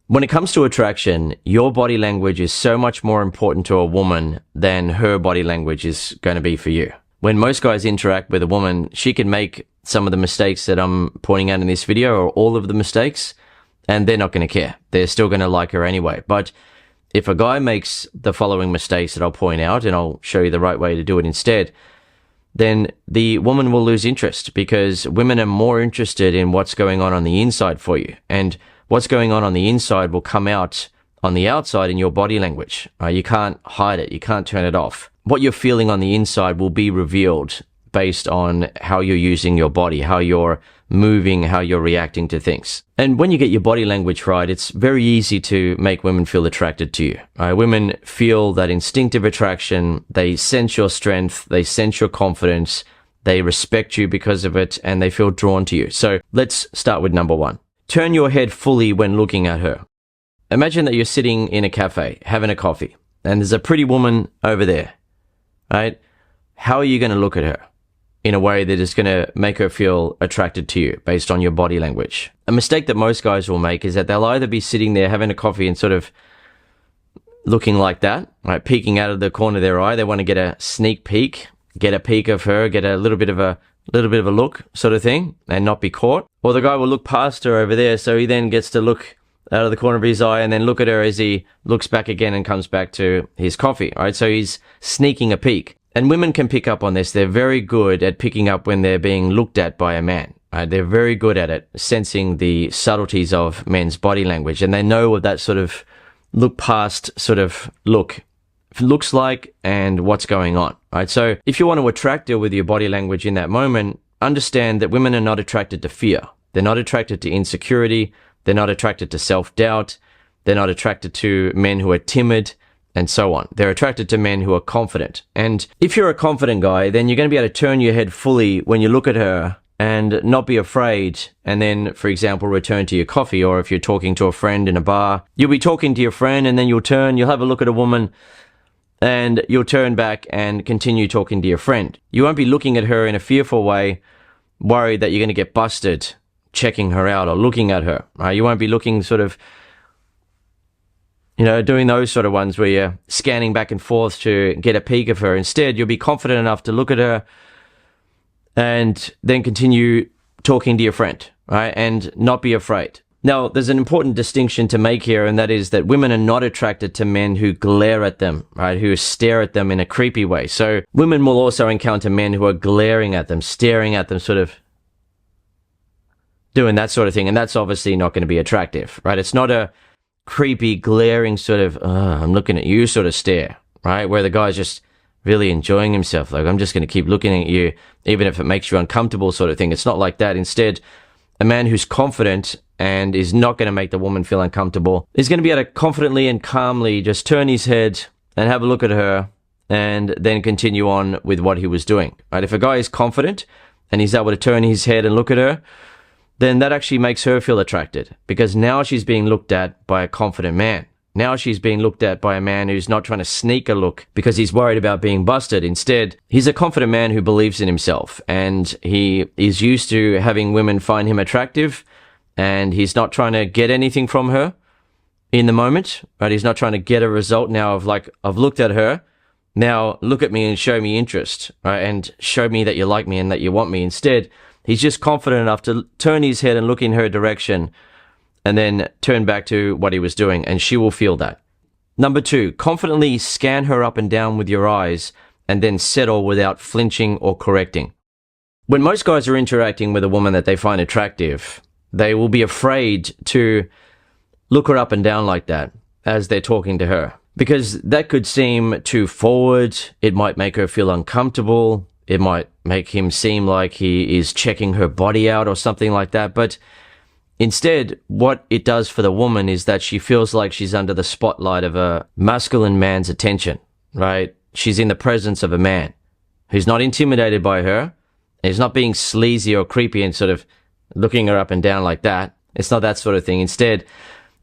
When it comes to attraction, your body language is so much more important to a woman than her body language is going to be for you. When most guys interact with a woman, she can make some of the mistakes that I'm pointing out in this video, or all of the mistakes, and they're not going to care. They're still going to like her anyway. But if a guy makes the following mistakes that I'll point out, and I'll show you the right way to do it instead, then the woman will lose interest, because women are more interested in what's going on the inside for you. And what's going on the inside will come out on the outside in your body language. You can't hide it. You can't turn it off. What you're feeling on the inside will be revealed based on how you're using your body, how you're moving, how you're reacting to things. And when you get your body language right, it's very easy to make women feel attracted to you. Women feel that instinctive attraction. They sense your strength. They sense your confidence. They respect you because of it, and they feel drawn to you. So let's start with number one. Turn your head fully when looking at her. Imagine that you're sitting in a cafe, having a coffee, and there's a pretty woman over there, right? How are you going to look at her in a way that is going to make her feel attracted to you based on your body language? A mistake that most guys will make is that they'll either be sitting there having a coffee and sort of looking like that, right? Peeking out of the corner of their eye. They want to get a sneak peek, get a peek of her, get a little bit of a look sort of thing, and not be caught. Or the guy will look past her over there, so he then gets to look out of the corner of his eye and then look at her as he looks back again and comes back to his coffee, right? So he's sneaking a peek. And women can pick up on this. They're very good at picking up when they're being looked at by a man. Right? They're very good at it, sensing the subtleties of men's body language. And they know what that sort of look past sort of look looks like and what's going on, right? So if you want to attract her with your body language in that moment, understand that women are not attracted to fear. They're not attracted to insecurity. They're not attracted to self-doubt. They're not attracted to men who are timid, and so on. They're attracted to men who are confident. And if you're a confident guy, then you're going to be able to turn your head fully when you look at her and not be afraid, and then, for example, return to your coffee. Or if you're talking to a friend in a bar, you'll be talking to your friend and then you'll have a look at a woman and you'll turn back and continue talking to your friend. You won't be looking at her in a fearful way, worried that you're going to get busted checking her out or looking at her. Right? You won't be looking sort of, doing those sort of ones where you're scanning back and forth to get a peek of her. Instead, you'll be confident enough to look at her and then continue talking to your friend, right? And not be afraid. Now, there's an important distinction to make here, and that is that women are not attracted to men who glare at them, right? Who stare at them in a creepy way. So women will also encounter men who are glaring at them, staring at them, sort of doing that sort of thing. And that's obviously not going to be attractive, right? It's not a creepy, glaring sort of, I'm looking at you sort of stare, right? Where the guy's just really enjoying himself. Like, I'm just going to keep looking at you, even if it makes you uncomfortable sort of thing. It's not like that. Instead, a man who's confident and is not going to make the woman feel uncomfortable is going to be able to confidently and calmly just turn his head and have a look at her and then continue on with what he was doing, right? If a guy is confident and he's able to turn his head and look at her, then that actually makes her feel attracted, because now she's being looked at by a confident man. Now she's being looked at by a man who's not trying to sneak a look because he's worried about being busted. Instead, he's a confident man who believes in himself, and he is used to having women find him attractive, and he's not trying to get anything from her in the moment, right? He's not trying to get a result now of like, I've looked at her, now look at me and show me interest, right? And show me that you like me and that you want me. Instead, he's just confident enough to turn his head and look in her direction and then turn back to what he was doing, and she will feel that. Number 2, confidently scan her up and down with your eyes and then settle without flinching or correcting. When most guys are interacting with a woman that they find attractive, they will be afraid to look her up and down like that as they're talking to her, because that could seem too forward. It might make her feel uncomfortable. It might make him seem like he is checking her body out or something like that. But instead, what it does for the woman is that she feels like she's under the spotlight of a masculine man's attention, right? She's in the presence of a man who's not intimidated by her. He's not being sleazy or creepy and sort of looking her up and down like that. It's not that sort of thing. Instead,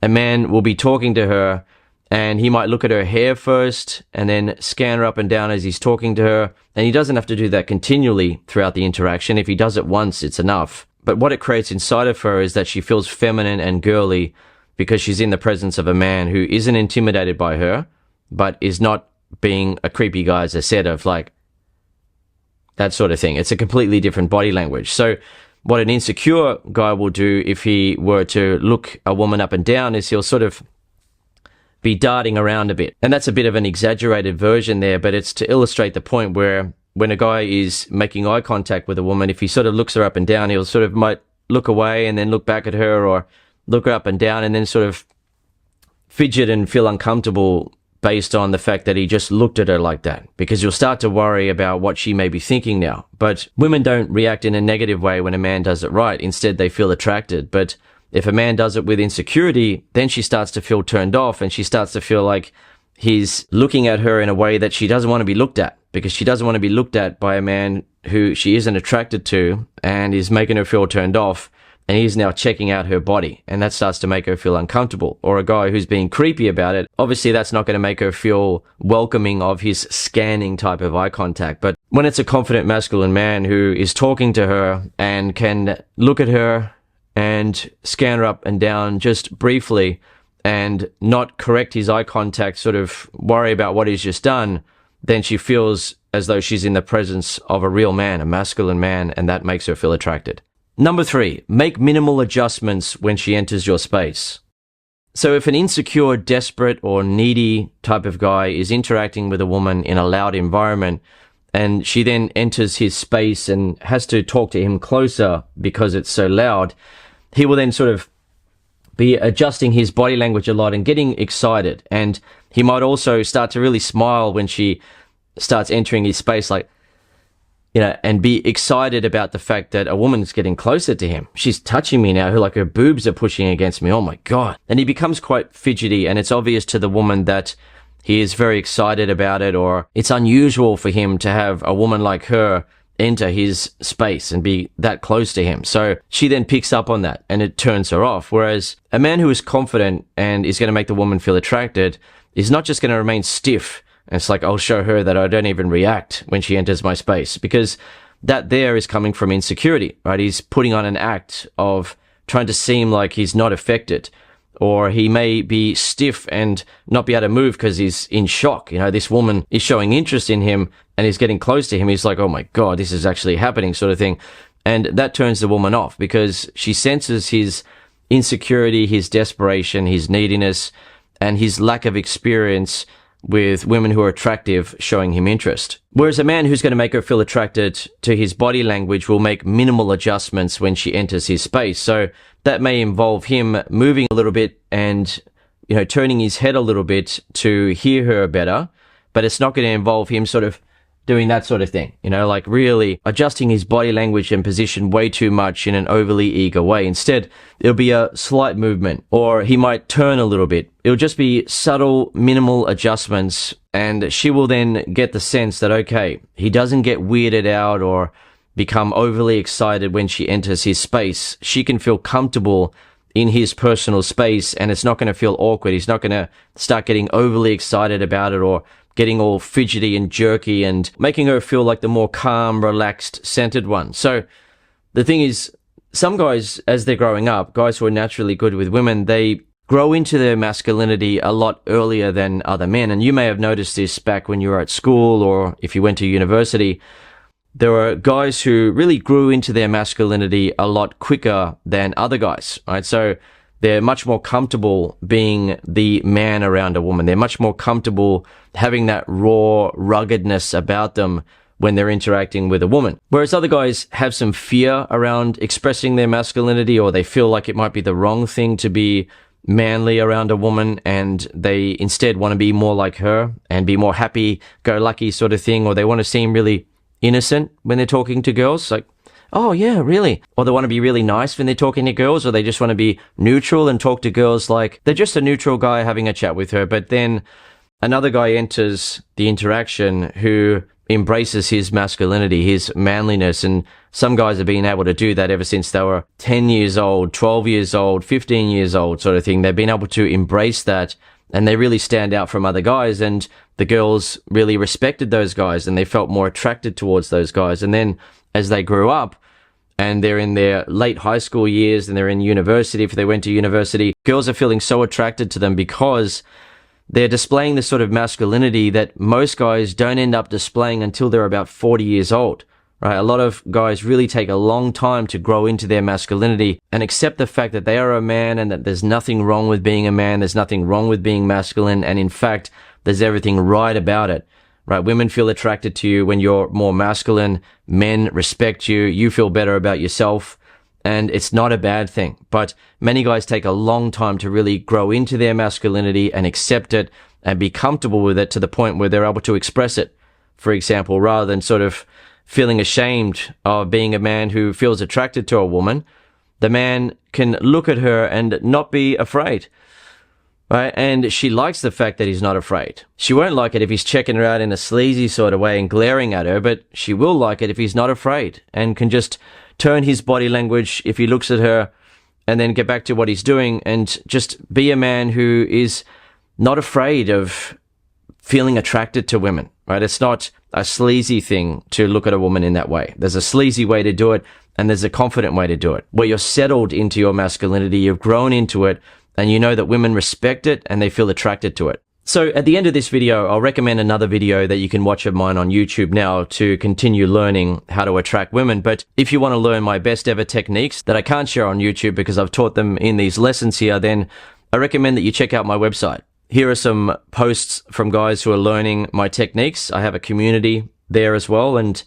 a man will be talking to her, and he might look at her hair first and then scan her up and down as he's talking to her. And he doesn't have to do that continually throughout the interaction. If he does it once, it's enough. But what it creates inside of her is that she feels feminine and girly because she's in the presence of a man who isn't intimidated by her, but is not being a creepy guy, as I said, of like that sort of thing. It's a completely different body language. So what an insecure guy will do if he were to look a woman up and down is he'll sort of be darting around a bit. And that's a bit of an exaggerated version there, but it's to illustrate the point where when a guy is making eye contact with a woman, if he sort of looks her up and down, he'll sort of might look away and then look back at her, or look her up and down and then sort of fidget and feel uncomfortable based on the fact that he just looked at her like that, because you'll start to worry about what she may be thinking now. But women don't react in a negative way when a man does it right. Instead, they feel attracted. But if a man does it with insecurity, then she starts to feel turned off, and she starts to feel like he's looking at her in a way that she doesn't want to be looked at, because she doesn't want to be looked at by a man who she isn't attracted to and is making her feel turned off. And he's now checking out her body, and that starts to make her feel uncomfortable. Or a guy who's being creepy about it, obviously that's not going to make her feel welcoming of his scanning type of eye contact. But when it's a confident masculine man who is talking to her and can look at her and scan her up and down just briefly and not correct his eye contact, sort of worry about what he's just done, then she feels as though she's in the presence of a real man, a masculine man, and that makes her feel attracted. Number 3, make minimal adjustments when she enters your space. So if an insecure, desperate, or needy type of guy is interacting with a woman in a loud environment, and she then enters his space and has to talk to him closer because it's so loud, he will then sort of be adjusting his body language a lot and getting excited. And he might also start to really smile when she starts entering his space, like, and be excited about the fact that a woman's getting closer to him. She's touching me now, like her boobs are pushing against me. Oh my God. And he becomes quite fidgety, and it's obvious to the woman that he is very excited about it, or it's unusual for him to have a woman like her enter his space and be that close to him. So she then picks up on that and it turns her off. Whereas a man who is confident and is going to make the woman feel attracted is not just going to remain stiff. And it's like, I'll show her that I don't even react when she enters my space, because that there is coming from insecurity, right? He's putting on an act of trying to seem like he's not affected, or he may be stiff and not be able to move because he's in shock. This woman is showing interest in him and is getting close to him. He's like, oh my God, this is actually happening, sort of thing. And that turns the woman off because she senses his insecurity, his desperation, his neediness, and his lack of experience with women who are attractive showing him interest. Whereas a man who's going to make her feel attracted to his body language will make minimal adjustments when she enters his space. So that may involve him moving a little bit and, turning his head a little bit to hear her better, but it's not going to involve him sort of doing that sort of thing, like really adjusting his body language and position way too much in an overly eager way. Instead, it'll be a slight movement, or he might turn a little bit. It'll just be subtle, minimal adjustments, and she will then get the sense that, okay, he doesn't get weirded out or become overly excited when she enters his space. She can feel comfortable in his personal space, and it's not going to feel awkward. He's not going to start getting overly excited about it or getting all fidgety and jerky, and making her feel like the more calm, relaxed, centered one. So the thing is, some guys, as they're growing up, guys who are naturally good with women, they grow into their masculinity a lot earlier than other men. And you may have noticed this back when you were at school, or if you went to university. There were guys who really grew into their masculinity a lot quicker than other guys, right? So they're much more comfortable being the man around a woman. They're much more comfortable having that raw ruggedness about them when they're interacting with a woman. Whereas other guys have some fear around expressing their masculinity, or they feel like it might be the wrong thing to be manly around a woman, and they instead want to be more like her and be more happy-go-lucky sort of thing, or they want to seem really innocent when they're talking to girls. Like, oh yeah, really? Or they want to be really nice when they're talking to girls, or they just want to be neutral and talk to girls like they're just a neutral guy having a chat with her. But then another guy enters the interaction who embraces his masculinity, his manliness. And some guys have been able to do that ever since they were 10 years old, 12 years old, 15 years old sort of thing. They've been able to embrace that, and they really stand out from other guys, and the girls really respected those guys and they felt more attracted towards those guys. And then as they grew up, and they're in their late high school years and they're in university, if they went to university, girls are feeling so attracted to them because they're displaying this sort of masculinity that most guys don't end up displaying until they're about 40 years old, right? A lot of guys really take a long time to grow into their masculinity and accept the fact that they are a man and that there's nothing wrong with being a man, there's nothing wrong with being masculine, and in fact, there's everything right about it, right? Women feel attracted to you when you're more masculine, men respect you, you feel better about yourself, and it's not a bad thing. But many guys take a long time to really grow into their masculinity and accept it and be comfortable with it to the point where they're able to express it, for example, rather than sort of feeling ashamed of being a man who feels attracted to a woman. The man can look at her and not be afraid, right? And she likes the fact that he's not afraid. She won't like it if he's checking her out in a sleazy sort of way and glaring at her, but she will like it if he's not afraid and can just turn his body language if he looks at her and then get back to what he's doing and just be a man who is not afraid of feeling attracted to women, right? It's not a sleazy thing to look at a woman in that way. There's a sleazy way to do it and there's a confident way to do it where you're settled into your masculinity, you've grown into it, and you know that women respect it and they feel attracted to it. So at the end of this video, I'll recommend another video that you can watch of mine on YouTube now to continue learning how to attract women. But if you want to learn my best ever techniques that I can't share on YouTube because I've taught them in these lessons here, then I recommend that you check out my website. Here are some posts from guys who are learning my techniques. I have a community there as well, and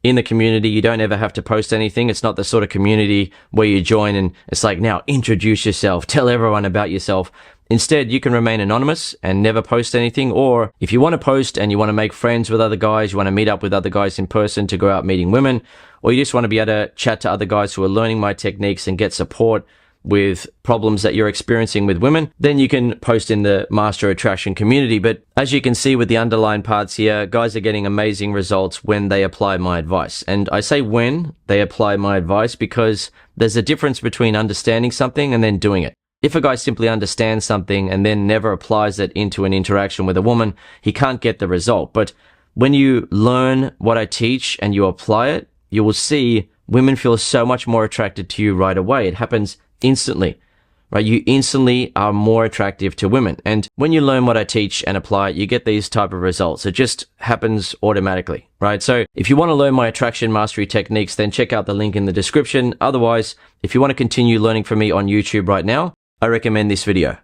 in the community, you don't ever have to post anything. It's not the sort of community where you join and it's like, now introduce yourself, tell everyone about yourself. Instead, you can remain anonymous and never post anything. Or if you want to post and you want to make friends with other guys, you want to meet up with other guys in person to go out meeting women, or you just want to be able to chat to other guys who are learning my techniques and get support with problems that you're experiencing with women, then you can post in the Master Attraction community. But as you can see with the underlined parts here, guys are getting amazing results when they apply my advice. And I say when they apply my advice because there's a difference between understanding something and then doing it. If a guy simply understands something and then never applies it into an interaction with a woman, he can't get the result. But when you learn what I teach and you apply it, you will see women feel so much more attracted to you right away. It happens instantly, right? You instantly are more attractive to women. And when you learn what I teach and apply it, you get these type of results. It just happens automatically, right? So if you want to learn my attraction mastery techniques, then check out the link in the description. Otherwise, if you want to continue learning from me on YouTube right now, I recommend this video.